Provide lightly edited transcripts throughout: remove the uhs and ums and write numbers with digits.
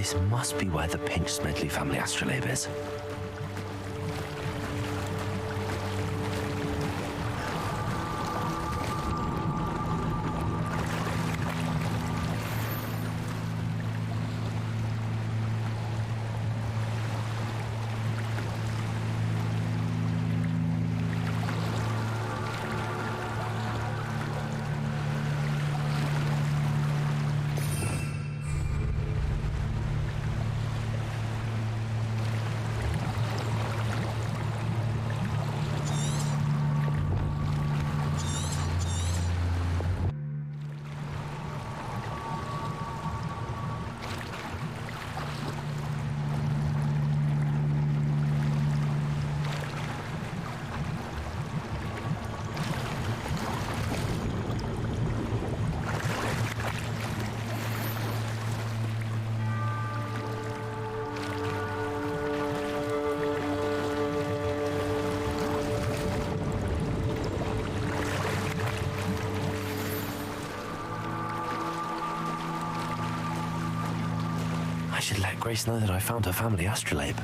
This must be where the Pinch Smedley family astrolabe is. I should let Grace know that I found her family astrolabe.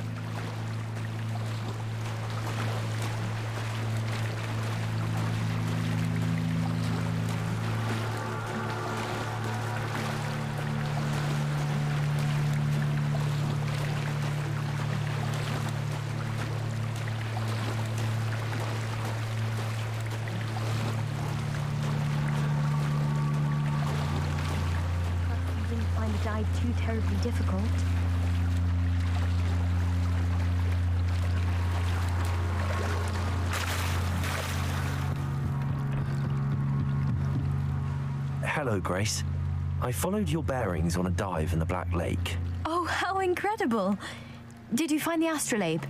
Too terribly difficult. Hello, Grace. I followed your bearings on a dive in the Black Lake. Oh, how incredible! Did you find the astrolabe?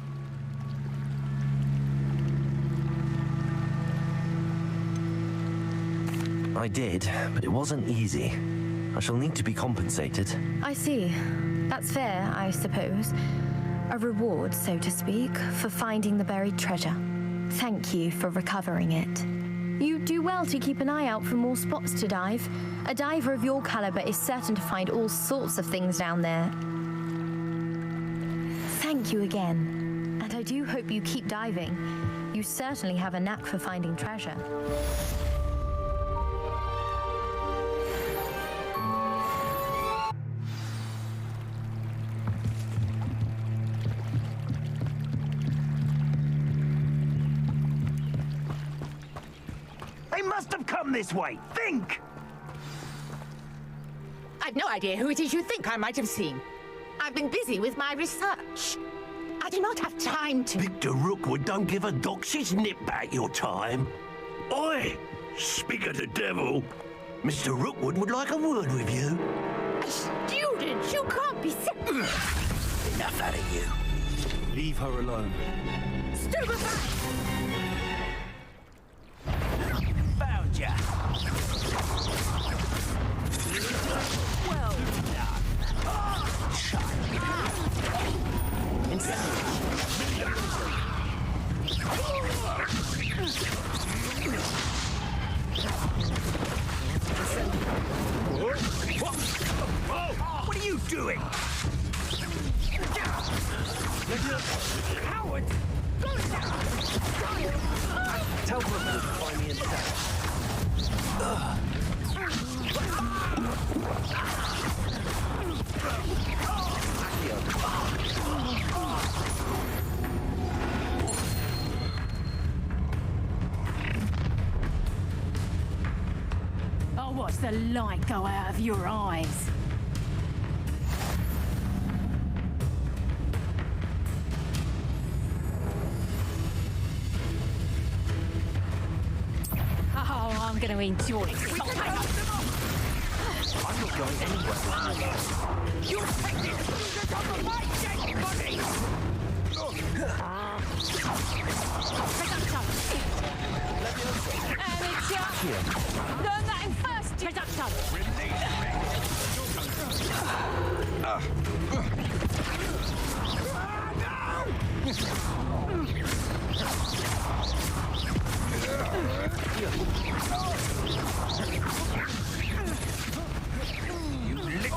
I did, but it wasn't easy. I shall need to be compensated. I see. That's fair, I suppose. A reward, so to speak, for finding the buried treasure. Thank you for recovering it. You do well to keep an eye out for more spots to dive. A diver of your caliber is certain to find all sorts of things down there. Thank you again. And I do hope you keep diving. You certainly have a knack for finding treasure. They must have come this way. Think! I've no idea who it is you think I might have seen. I've been busy with my research. I do not have time to... Victor Rookwood don't give a dox's nip back your time. Oi! Speak of the devil. Mr. Rookwood would like a word with you. A student? You can't be... Enough out of you. Leave her alone. Stupefy! Found ya. Well done. What are you doing? Howard! Tell Brooklyn to find me inside. Oh, what's the light go out of your eyes? Oh, I'm going to enjoy it. I'm not going anywhere. You're taking it on the right, dead body! Take that tongue. And it's learn that in first. Take that tongue. You lick...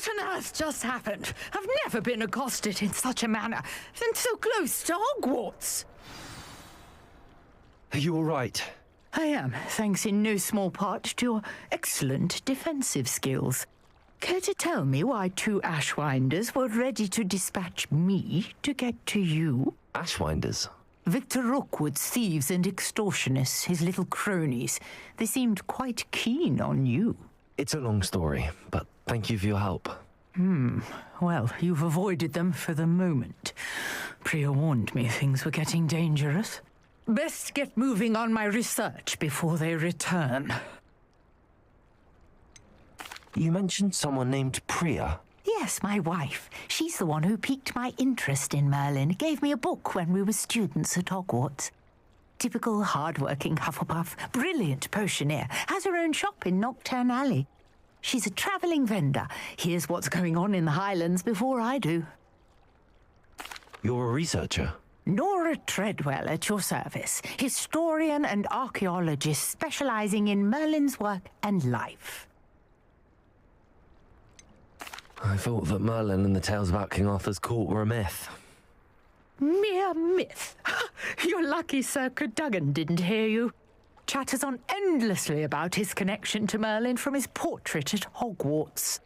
What on earth just happened? I've never been accosted in such a manner, and so close to Hogwarts. Are you all right? I am, thanks in no small part to your excellent defensive skills. Care to tell me why 2 Ashwinders were ready to dispatch me to get to you? Ashwinders? Victor Rookwood's thieves and extortionists, his little cronies. They seemed quite keen on you. It's a long story, but thank you for your help. Well, you've avoided them for the moment. Priya warned me things were getting dangerous. Best get moving on my research before they return. You mentioned someone named Priya. Yes, my wife. She's the one who piqued my interest in Merlin. Gave me a book when we were students at Hogwarts. Typical hard-working Hufflepuff, brilliant potioneer, has her own shop in Knockturn Alley. She's a travelling vendor. Hears what's going on in the Highlands before I do. You're a researcher? Nora Treadwell at your service, historian and archaeologist specialising in Merlin's work and life. I thought that Merlin and the tales about King Arthur's court were a myth. Mere myth. You're lucky Sir Cadogan didn't hear you. Chatters on endlessly about his connection to Merlin from his portrait at Hogwarts.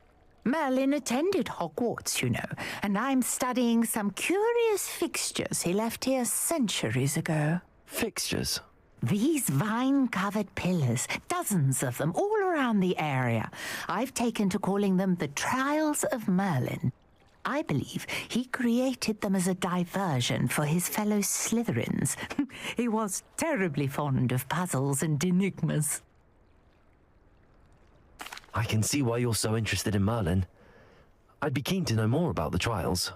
Merlin attended Hogwarts, you know, and I'm studying some curious fixtures he left here centuries ago. Fixtures? These vine-covered pillars, dozens of them all around the area. I've taken to calling them the Trials of Merlin. I believe he created them as a diversion for his fellow Slytherins. He was terribly fond of puzzles and enigmas. I can see why you're so interested in Merlin. I'd be keen to know more about the trials.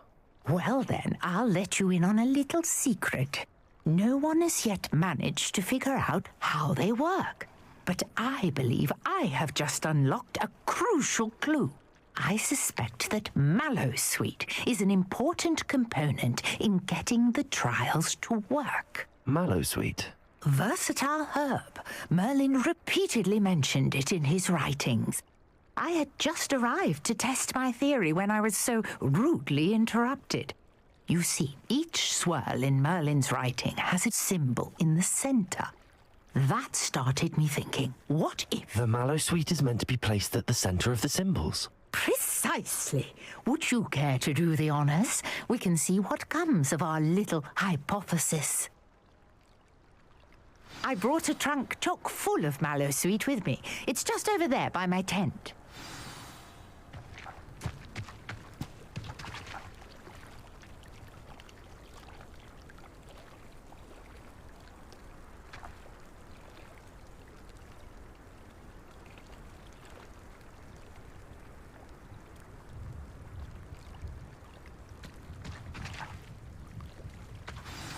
Well then, I'll let you in on a little secret. No one has yet managed to figure out how they work. But I believe I have just unlocked a crucial clue. I suspect that Mallowsweet is an important component in getting the trials to work. Mallowsweet? Versatile herb. Merlin repeatedly mentioned it in his writings. I had just arrived to test my theory when I was so rudely interrupted. You see, each swirl in Merlin's writing has a symbol in the center. That started me thinking, what if... The Mallowsweet is meant to be placed at the center of the symbols. Precisely. Would you care to do the honors? We can see what comes of our little hypothesis. I brought a trunk chock full of Mallowsweet with me. It's just over there by my tent.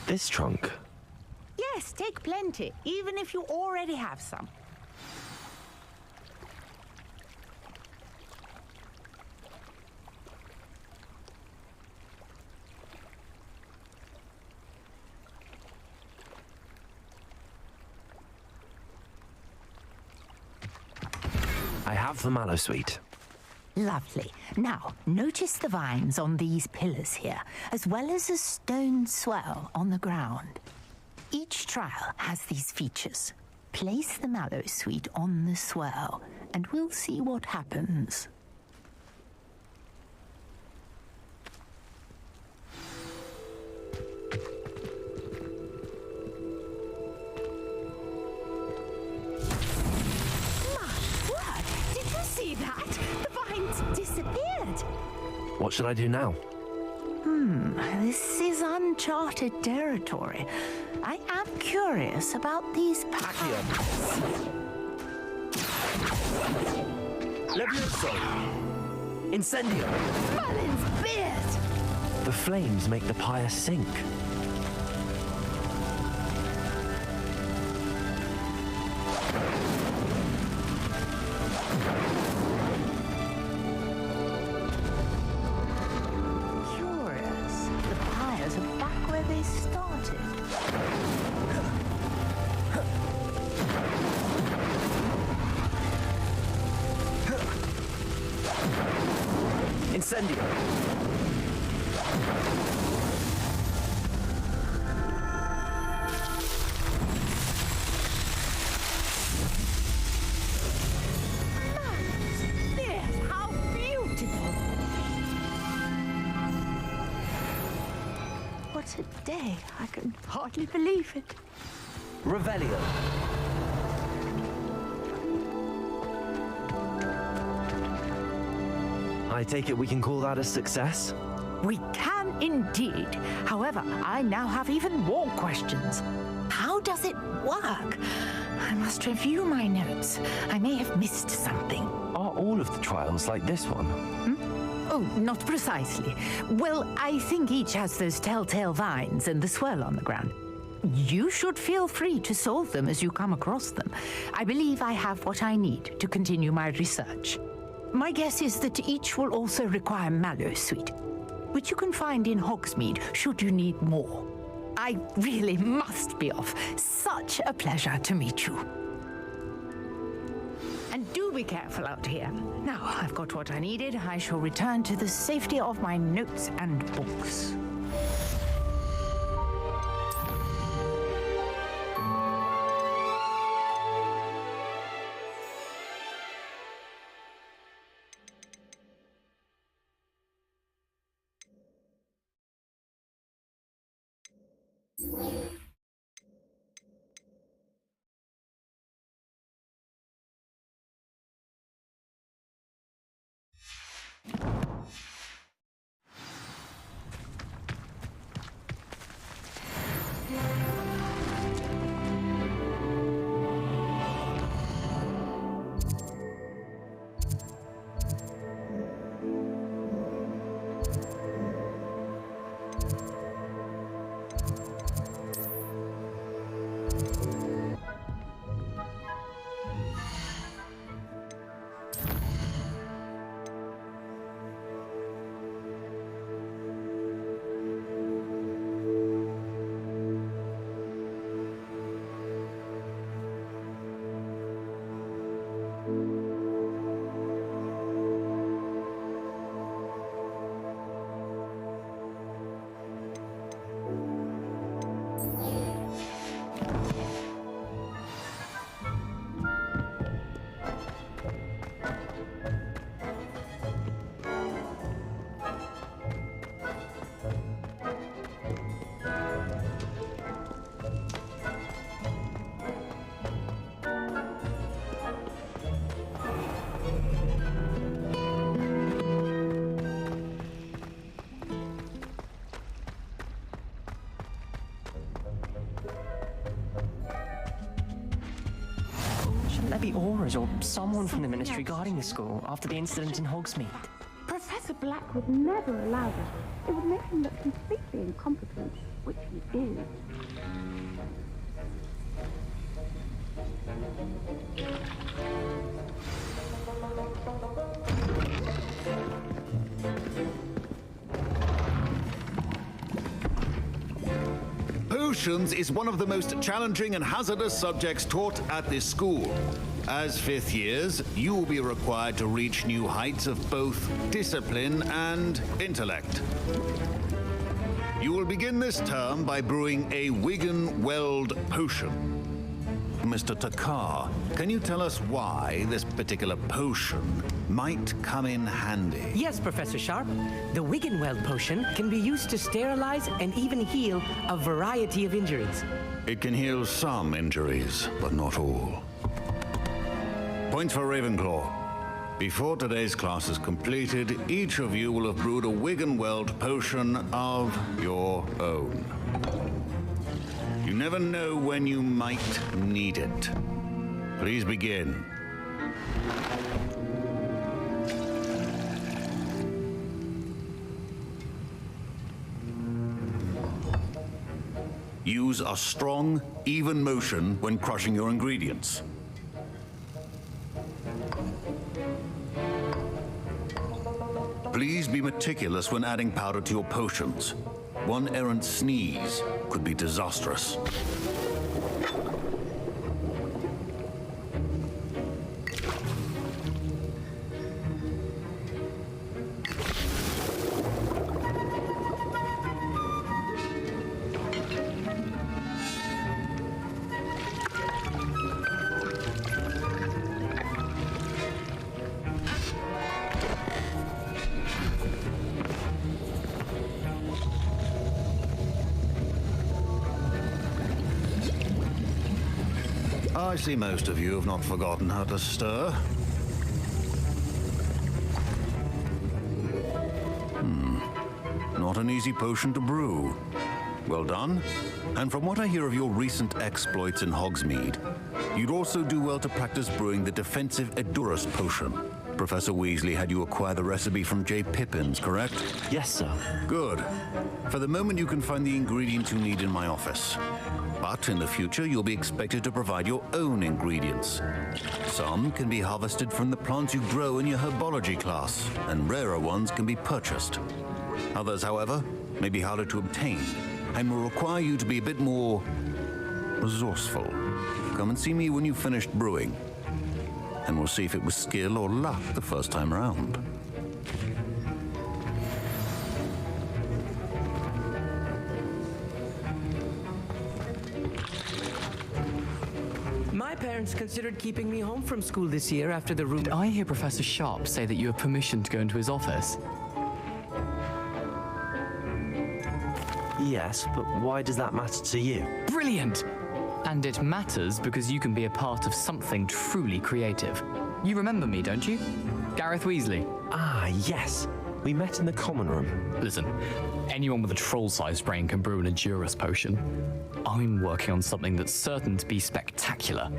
This trunk? Yes, take plenty, even if you already have some. I have the Mallowsweet. Lovely. Now, notice the vines on these pillars here, as well as a stone swell on the ground. Each trial has these features. Place the Mallowsweet on the swell, and we'll see what happens. My word! Did you see that? The vines disappeared. What should I do now? This is uncharted territory. I am curious about these patterns. Levioso! Incendio! Merlin's beard! The flames make the pyre sink. Curious. The pyres are back where they started. Incendio. Yes, how beautiful! What a day. I can hardly believe it. Revelio. I take it we can call that a success? We can indeed. However, I now have even more questions. How does it work? I must review my notes. I may have missed something. Are all of the trials like this one? Oh, not precisely. Well, I think each has those telltale vines and the swirl on the ground. You should feel free to solve them as you come across them. I believe I have what I need to continue my research. My guess is that each will also require mallow sweet, which you can find in Hogsmeade should you need more. I really must be off. Such a pleasure to meet you. And do be careful out here. Now I've got what I needed. I shall return to the safety of my notes and books. Shouldn't there be auras or someone from the ministry guarding the school after the incident in Hogsmeade? Professor Black would never allow this. It would make him look completely incompetent, which he is. Potions is one of the most challenging and hazardous subjects taught at this school. As fifth years, you will be required to reach new heights of both discipline and intellect. You will begin this term by brewing a Wigan-Weld potion. Mr. Takar, can you tell us why this particular potion might come in handy? Yes, Professor Sharp. The Wiggenweld potion can be used to sterilize and even heal a variety of injuries. It can heal some injuries, but not all. Points for Ravenclaw. Before today's class is completed, each of you will have brewed a Wiggenweld potion of your own. You never know when you might need it. Please begin. Use a strong, even motion when crushing your ingredients. Please be meticulous when adding powder to your potions. One errant sneeze could be disastrous. I see most of you have not forgotten how to stir. Not an easy potion to brew. Well done. And from what I hear of your recent exploits in Hogsmeade, you'd also do well to practice brewing the defensive Edurus potion. Professor Weasley had you acquire the recipe from J. Pippins, correct? Yes, sir. Good. For the moment, you can find the ingredients you need in my office. But in the future, you'll be expected to provide your own ingredients. Some can be harvested from the plants you grow in your herbology class, and rarer ones can be purchased. Others, however, may be harder to obtain, and will require you to be a bit more resourceful. Come and see me when you've finished brewing, and we'll see if it was skill or luck the first time around. My parents considered keeping me home from school this year after the room. Did I hear Professor Sharp say that you have permission to go into his office? Yes, but why does that matter to you? Brilliant! And it matters because you can be a part of something truly creative. You remember me, don't you? Gareth Weasley. Ah, yes. We met in the common room. Listen, anyone with a troll-sized brain can brew an Edurus potion. I'm working on something that's certain to be spectacular.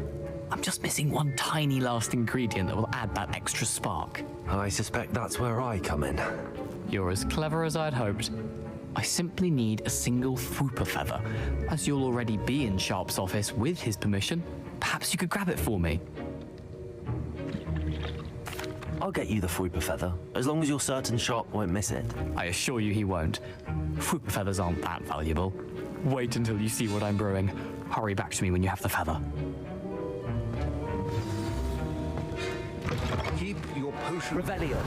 I'm just missing one tiny last ingredient that will add that extra spark. I suspect that's where I come in. You're as clever as I'd hoped. I simply need a single Fwooper feather. As you'll already be in Sharp's office with his permission, perhaps you could grab it for me. I'll get you the Fwooper feather, as long as you're certain Sharp won't miss it. I assure you he won't. Fwooper feathers aren't that valuable. Wait until you see what I'm brewing. Hurry back to me when you have the feather. Keep your potion... Revelio.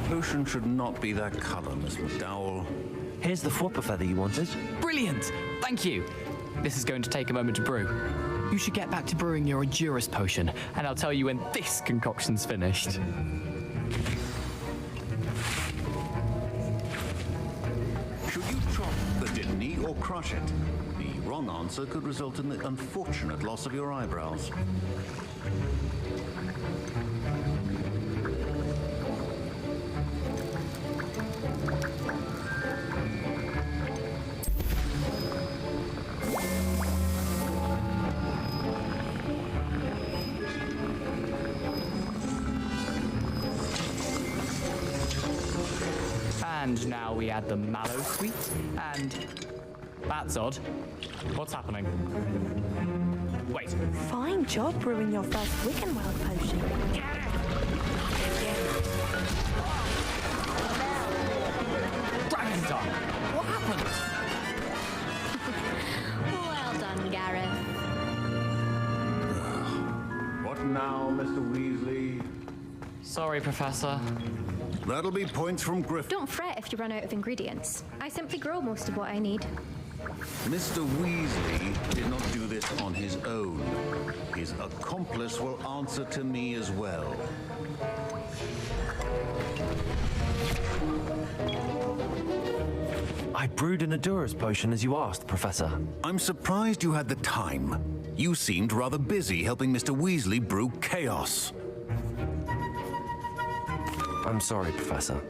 Potion should not be that color, Miss McDowell. Here's the Fwooper feather you wanted. Brilliant! Thank you. This is going to take a moment to brew. You should get back to brewing your Edurus potion, and I'll tell you when this concoction's finished. Should you chop the didney or crush it? The wrong answer could result in the unfortunate loss of your eyebrows. And now we add the mallow sweet, and that's odd. What's happening? Wait. Fine job brewing your first Wiccanweld potion. Dragon Tongue! What happened? Well done, Gareth. What now, Mr. Weasley? Sorry, Professor. That'll be points from Griff. Don't fret if you run out of ingredients. I simply grow most of what I need. Mr. Weasley did not do this on his own. His accomplice will answer to me as well. I brewed an Edurus potion as you asked, Professor. I'm surprised you had the time. You seemed rather busy helping Mr. Weasley brew chaos. I'm sorry, Professor.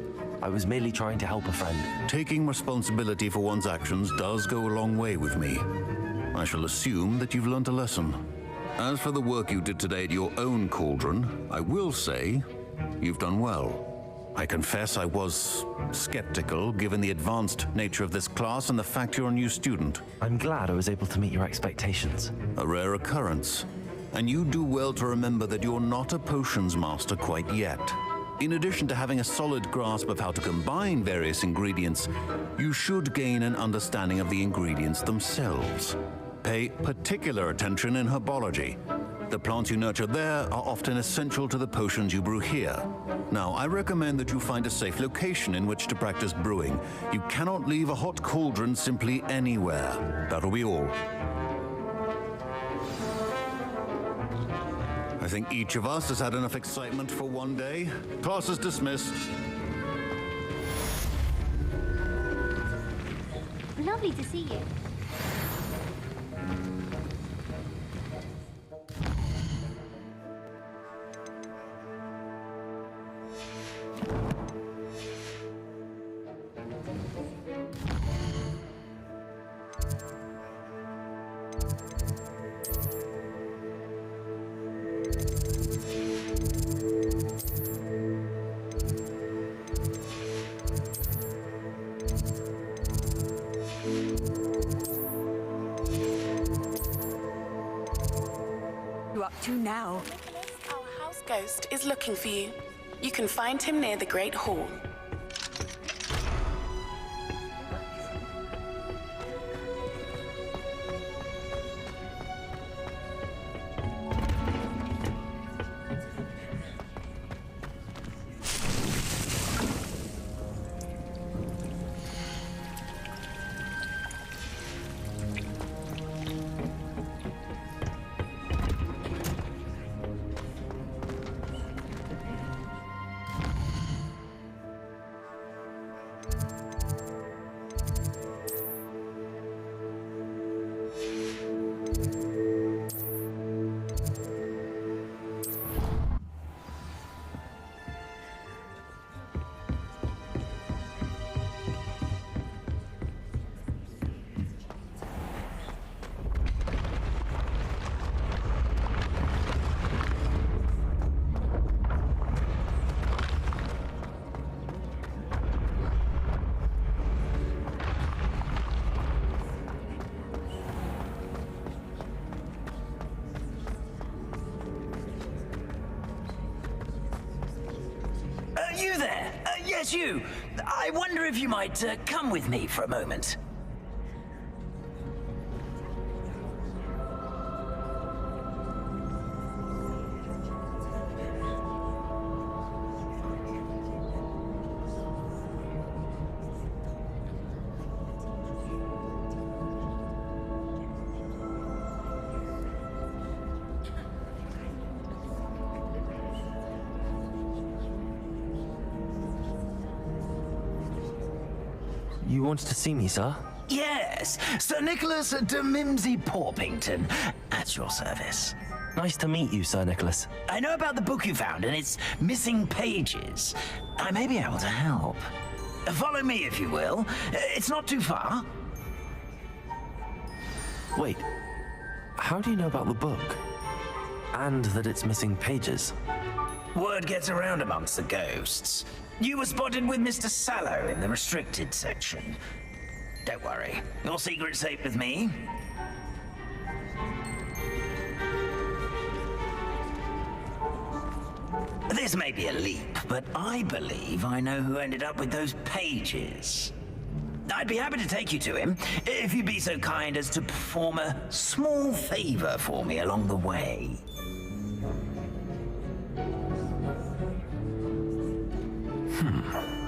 I was merely trying to help a friend. Taking responsibility for one's actions does go a long way with me. I shall assume that you've learnt a lesson. As for the work you did today at your own cauldron, I will say you've done well. I confess I was skeptical, given the advanced nature of this class and the fact you're a new student. I'm glad I was able to meet your expectations. A rare occurrence. and you do well to remember that you're not a potions master quite yet. In addition to having a solid grasp of how to combine various ingredients, you should gain an understanding of the ingredients themselves. Pay particular attention in herbology. The plants you nurture there are often essential to the potions you brew here. Now, I recommend that you find a safe location in which to practice brewing. You cannot leave a hot cauldron simply anywhere. That'll be all. I think each of us has had enough excitement for one day. Class is dismissed. Lovely to see you. To now. Our house ghost is looking for you. You can find him near the Great Hall. You there? Yes, you. I wonder if you might come with me for a moment. You wanted to see me, sir? Yes, Sir Nicholas de Mimsy Porpington, at your service. Nice to meet you, Sir Nicholas. I know about the book you found and its missing pages. I may be able to help. Follow me, if you will. It's not too far. Wait, how do you know about the book? And that it's missing pages? Word gets around amongst the ghosts. You were spotted with Mr. Sallow in the restricted section. Don't worry, your secret's safe with me. This may be a leap, but I believe I know who ended up with those pages. I'd be happy to take you to him, if you'd be so kind as to perform a small favor for me along the way.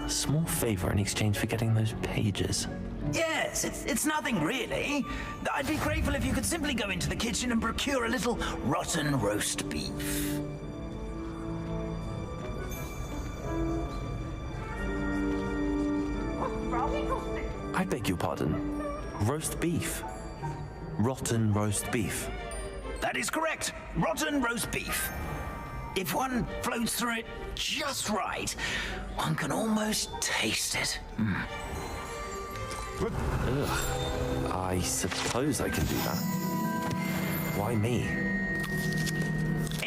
A small favor in exchange for getting those pages. Yes, it's nothing really. I'd be grateful if you could simply go into the kitchen and procure a little rotten roast beef. I beg your pardon. Roast beef. Rotten roast beef. That is correct. Rotten roast beef. If one floats through it just right, one can almost taste it. Ugh. I suppose I can do that. Why me?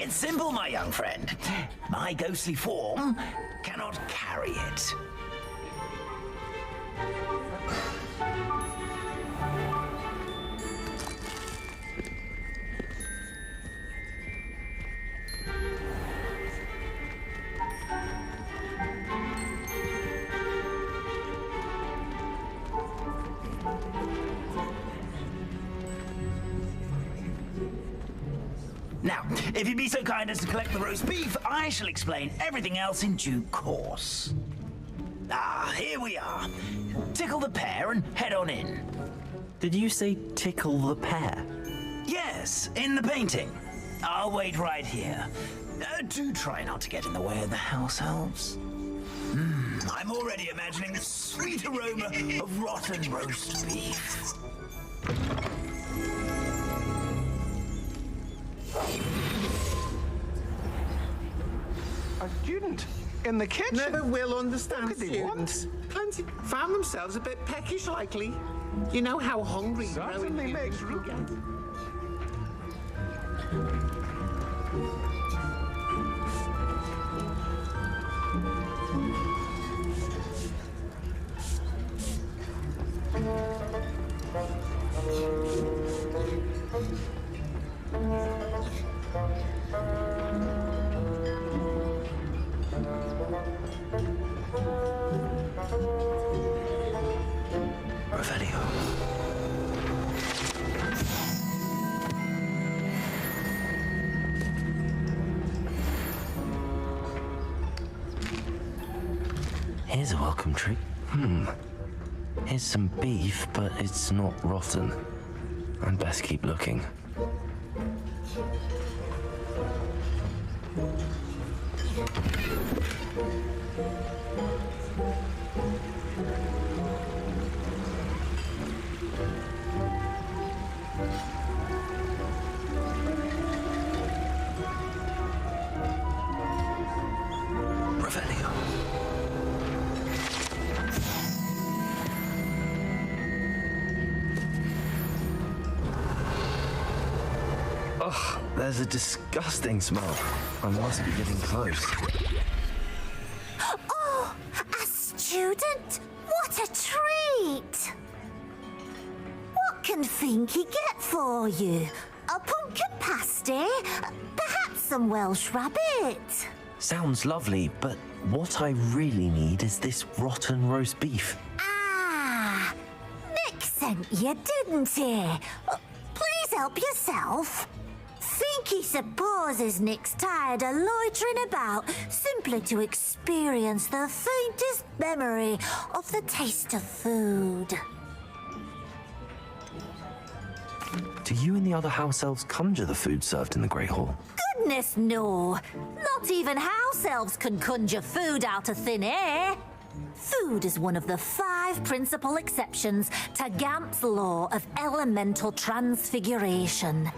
It's simple, my young friend. My ghostly form cannot carry it. Now, if you'd be so kind as to collect the roast beef, I shall explain everything else in due course. Ah, here we are. Tickle the pear and head on in. Did you say tickle the pear? Yes, in the painting. I'll wait right here. Do try not to get in the way of the house elves. I'm already imagining the sweet aroma of rotten roast beef. A student in the kitchen? Never will understand What do they want? students. Found themselves a bit peckish likely. You know how hungry Certainly makes room. Revelio. Here's a welcome treat. Here's some beef, but it's not rotten. I'd best keep looking. Revelio. Ugh, there's a disgusting smell. I must be getting close. Oh, a student? What a treat! What can Finky get for you? A pumpkin pasty? Perhaps some Welsh rabbit? Sounds lovely, but what I really need is this rotten roast beef. Ah, Nick sent you, didn't he? Please help yourself. Finky supposes Nick's tired of loitering about simply to experience the faintest memory of the taste of food. Do you and the other house elves conjure the food served in the Great Hall? Goodness, no. Not even house elves can conjure food out of thin air. Food is one of the 5 principal exceptions to Gamp's law of elemental transfiguration.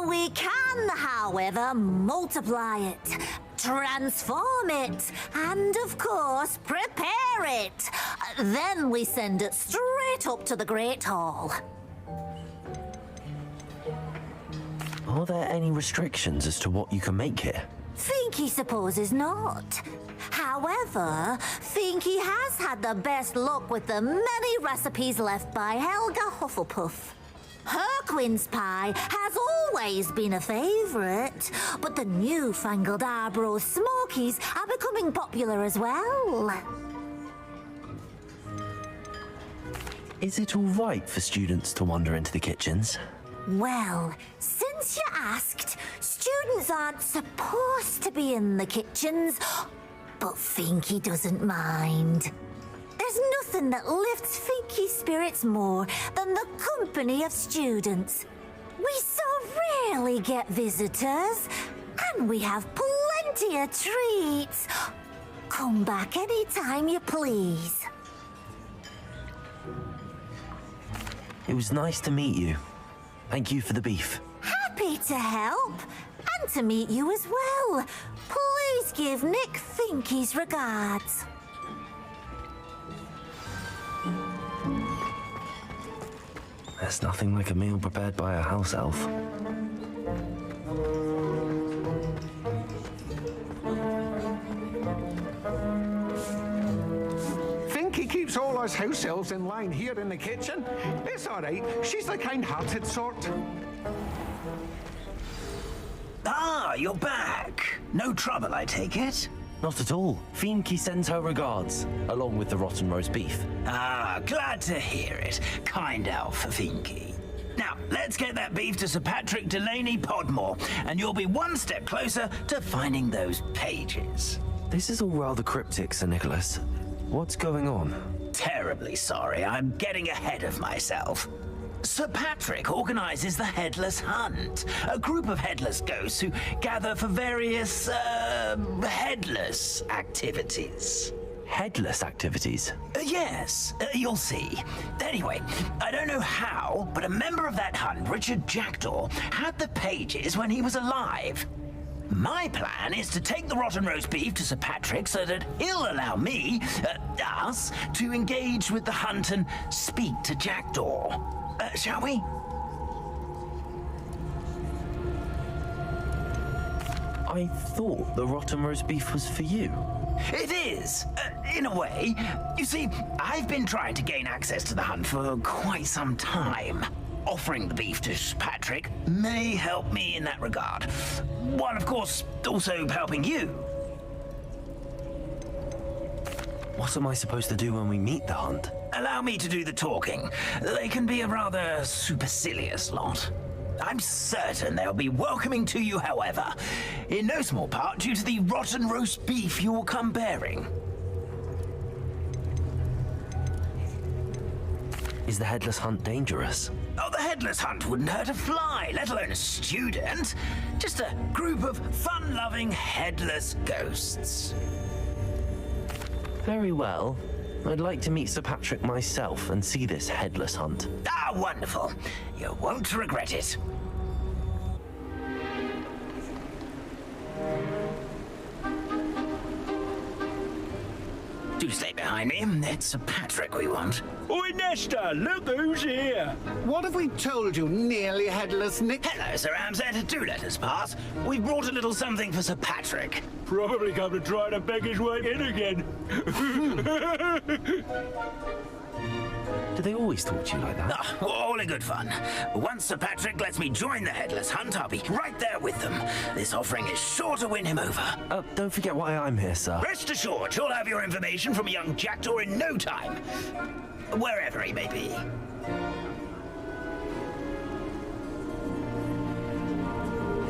We can, however, multiply it, transform it, and, of course, prepare it. Then we send it straight up to the Great Hall. Are there any restrictions as to what you can make here? Finky supposes not. However, Finky has had the best luck with the many recipes left by Helga Hufflepuff. Her quince pie has always been a favourite, but the newfangled Arbroath Smokies are becoming popular as well. Is it all right for students to wander into the kitchens? Well, since you asked, students aren't supposed to be in the kitchens, but Finky doesn't mind. There's nothing that lifts Finky's spirits more than the company of students. We so rarely get visitors, and we have plenty of treats. Come back any time you please. It was nice to meet you. Thank you for the beef. Happy to help, and to meet you as well. Please give Nick Finky's regards. There's nothing like a meal prepared by a house elf. Finky keeps all us house elves in line here in the kitchen. It's all right. She's the kind-hearted sort. Ah, you're back. No trouble, I take it? Not at all. Finky sends her regards, along with the rotten roast beef. Ah, glad to hear it. Kind elf, Finky. Now, let's get that beef to Sir Patrick Delaney Podmore, and you'll be one step closer to finding those pages. This is all rather cryptic, Sir Nicholas. What's going on? Terribly sorry, I'm getting ahead of myself. Sir Patrick organizes the Headless Hunt, a group of headless ghosts who gather for various, headless activities. Headless activities? Yes, you'll see. Anyway, I don't know how, but a member of that hunt, Richard Jackdaw, had the pages when he was alive. My plan is to take the rotten roast beef to Sir Patrick so that he'll allow me, us, to engage with the hunt and speak to Jackdaw. Shall we? I thought the rotten roast beef was for you. It is, in a way. You see, I've been trying to gain access to the hunt for quite some time. Offering the beef to Patrick may help me in that regard. While, of course, also helping you. What am I supposed to do when we meet the hunt? Allow me to do the talking. They can be a rather supercilious lot. I'm certain they'll be welcoming to you, however, in no small part due to the rotten roast beef you'll come bearing. Is the Headless Hunt dangerous? Oh, the Headless Hunt wouldn't hurt a fly, let alone a student. Just a group of fun-loving headless ghosts. Very well. I'd like to meet Sir Patrick myself and see this Headless Hunt. Ah, wonderful. You won't regret it. Do stay behind me. It's Sir Patrick we want. Oi, Nesta, look who's here. What have we told you, nearly headless Nick? Hello, Sir Ramsed. Do let us pass. We've brought a little something for Sir Patrick. Probably come to try to beg his way in again. Do they always talk to you like that? Oh, all in good fun. Once Sir Patrick lets me join the Headless Hunt, I'll be right there with them. This offering is sure to win him over. Don't forget why I'm here, sir. Rest assured, you'll have your information from a young Jackdaw in no time. Wherever he may be.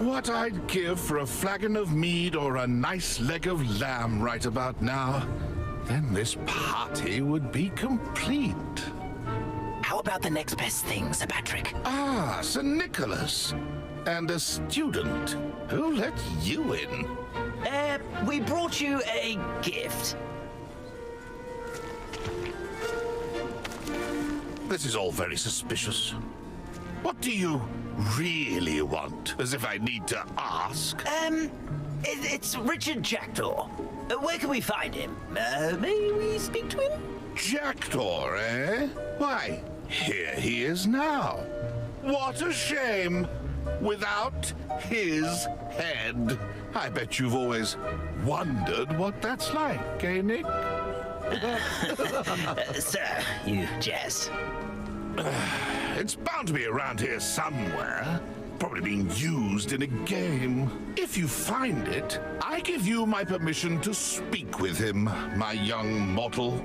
What I'd give for a flagon of mead or a nice leg of lamb right about now. Then this party would be complete. How about the next best thing, Sir Patrick? Ah, Sir Nicholas. And a student. Who let you in? We brought you a gift. This is all very suspicious. What do you really want? As if I need to ask. It's Richard Jackdaw. Where can we find him? May we speak to him? Jackdaw, eh? Why, here he is now. What a shame. Without his head. I bet you've always wondered what that's like, eh, Nick? Sir, you jest. It's bound to be around here somewhere. Probably being used in a game. If you find it, I give you my permission to speak with him, my young mortal.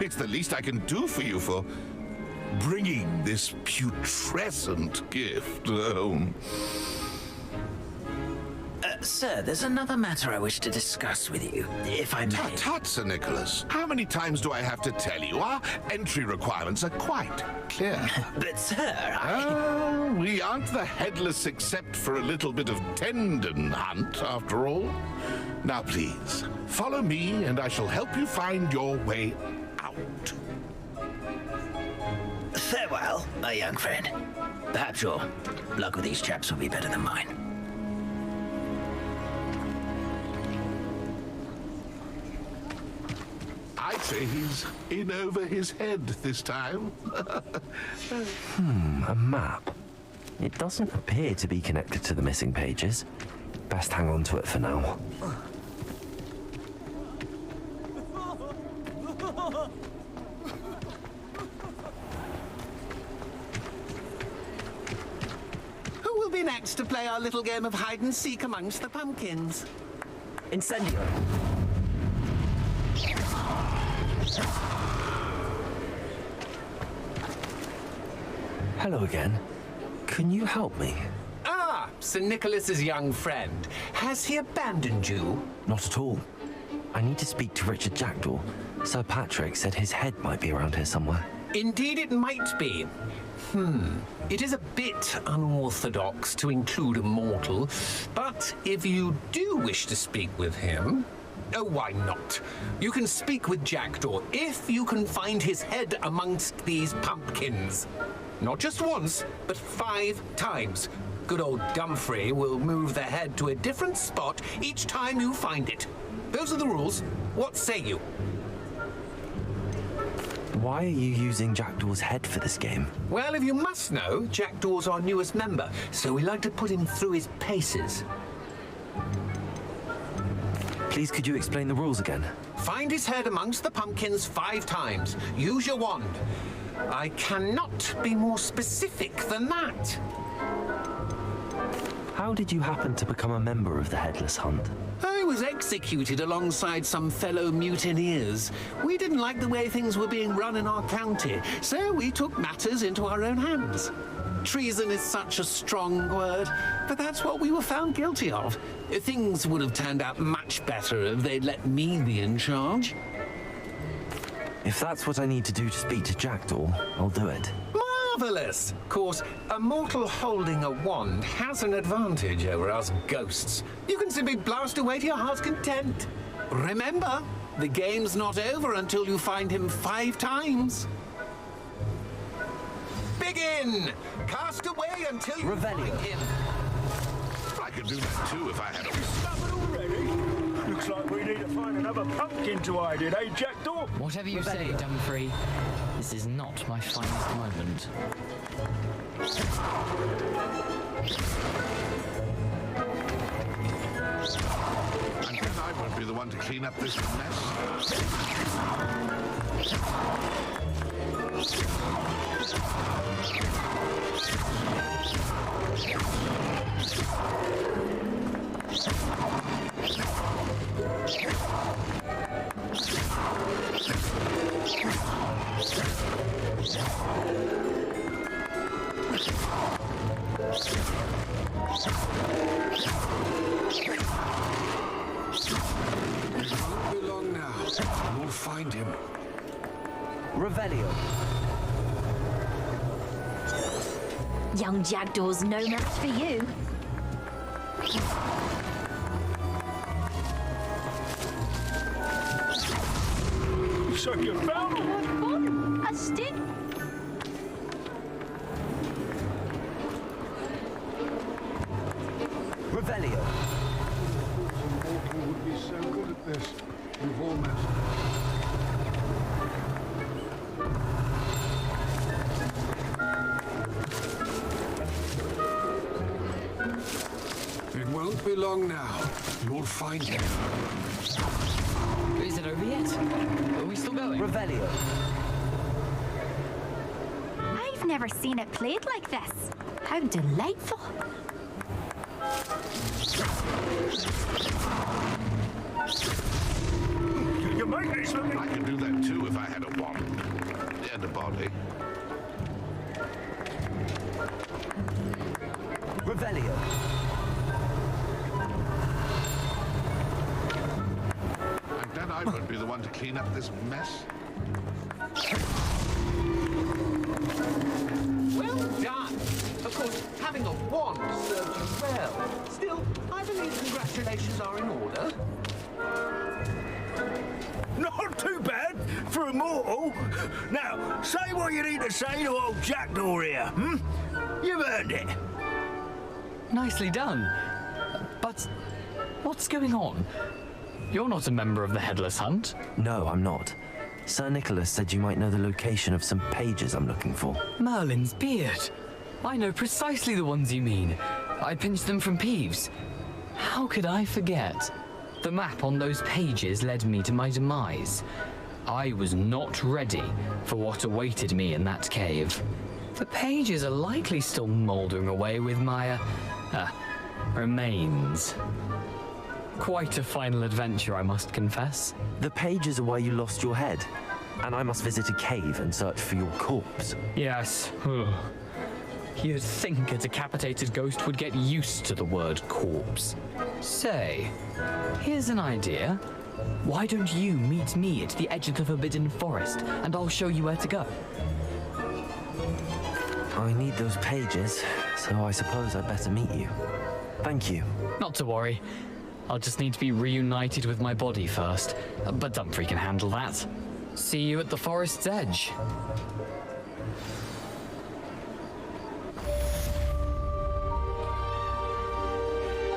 It's the least I can do for you for bringing this putrescent gift home. Sir, there's another matter I wish to discuss with you, if I may. Tut, Sir Nicholas. How many times do I have to tell you? Our entry requirements are quite clear. But, sir, we aren't the headless except for a little bit of tendon hunt, after all. Now, please, follow me and I shall help you find your way out. Farewell, my young friend. Perhaps your luck with these chaps will be better than mine. I'd say he's in over his head this time. A map. It doesn't appear to be connected to the missing pages. Best hang on to it for now. Who will be next to play our little game of hide and seek amongst the pumpkins? Incendio. Hello again. Can you help me? Ah, Sir Nicholas's young friend. Has he abandoned you? Not at all. I need to speak to Richard Jackdaw. Sir Patrick said his head might be around here somewhere. Indeed it might be. It is a bit unorthodox to include a mortal, but if you do wish to speak with him, oh, why not? You can speak with Jackdaw if you can find his head amongst these pumpkins. Not just once, but 5 times. Good old Dumfrey will move the head to a different spot each time you find it. Those are the rules. What say you? Why are you using Jackdaw's head for this game? Well, if you must know, Jackdaw's our newest member, so we like to put him through his paces. Please, could you explain the rules again? Find his head amongst the pumpkins 5 times. Use your wand. I cannot be more specific than that. How did you happen to become a member of the Headless Hunt? I was executed alongside some fellow mutineers. We didn't like the way things were being run in our county, so we took matters into our own hands. Treason is such a strong word, but that's what we were found guilty of. Things would have turned out much better if they'd let me be in charge. If that's what I need to do to speak to Jackdaw, I'll do it. Marvelous! Of course, a mortal holding a wand has an advantage over us ghosts. You can simply blast away to your heart's content. Remember, the game's not over until you find him 5 times. Begin! Cast away until you find him. I could do that too if I had a... Stop it already? Looks like we need to find another pumpkin to hide in, eh, Jackdaw? Whatever you say, Dumfrey. This is not my finest moment. And then I won't be the one to clean up this mess. It won't be long now. We'll find him. Revelio. Young Jackdaw's no match for you. So you found it? What fun! A stick? Revelio. Mortal would be so good at this. We've almost... It won't be long now. You'll find him. Is it over yet? Are we still going? Revelio. I've never seen it played like this. How delightful. You make this look... I could do that too if I had a wand and a body. Revelio. And then I won't be the one to clean up this mess. Well done! Of course, having a wand served you well. Still, I believe congratulations are in order. Not too bad for a mortal. Now, say what you need to say to old Jackdaw here, You've earned it. Nicely done. But what's going on? You're not a member of the Headless Hunt. No, I'm not. Sir Nicholas said you might know the location of some pages I'm looking for. Merlin's beard. I know precisely the ones you mean. I pinched them from Peeves. How could I forget? The map on those pages led me to my demise. I was not ready for what awaited me in that cave. The pages are likely still mouldering away with my, remains. Quite a final adventure, I must confess. The pages are where you lost your head, and I must visit a cave and search for your corpse. Yes. You'd think a decapitated ghost would get used to the word corpse. Say, here's an idea. Why don't you meet me at the edge of the Forbidden Forest, and I'll show you where to go? I need those pages, so I suppose I'd better meet you. Thank you. Not to worry. I'll just need to be reunited with my body first, but Dumfries can handle that. See you at the forest's edge.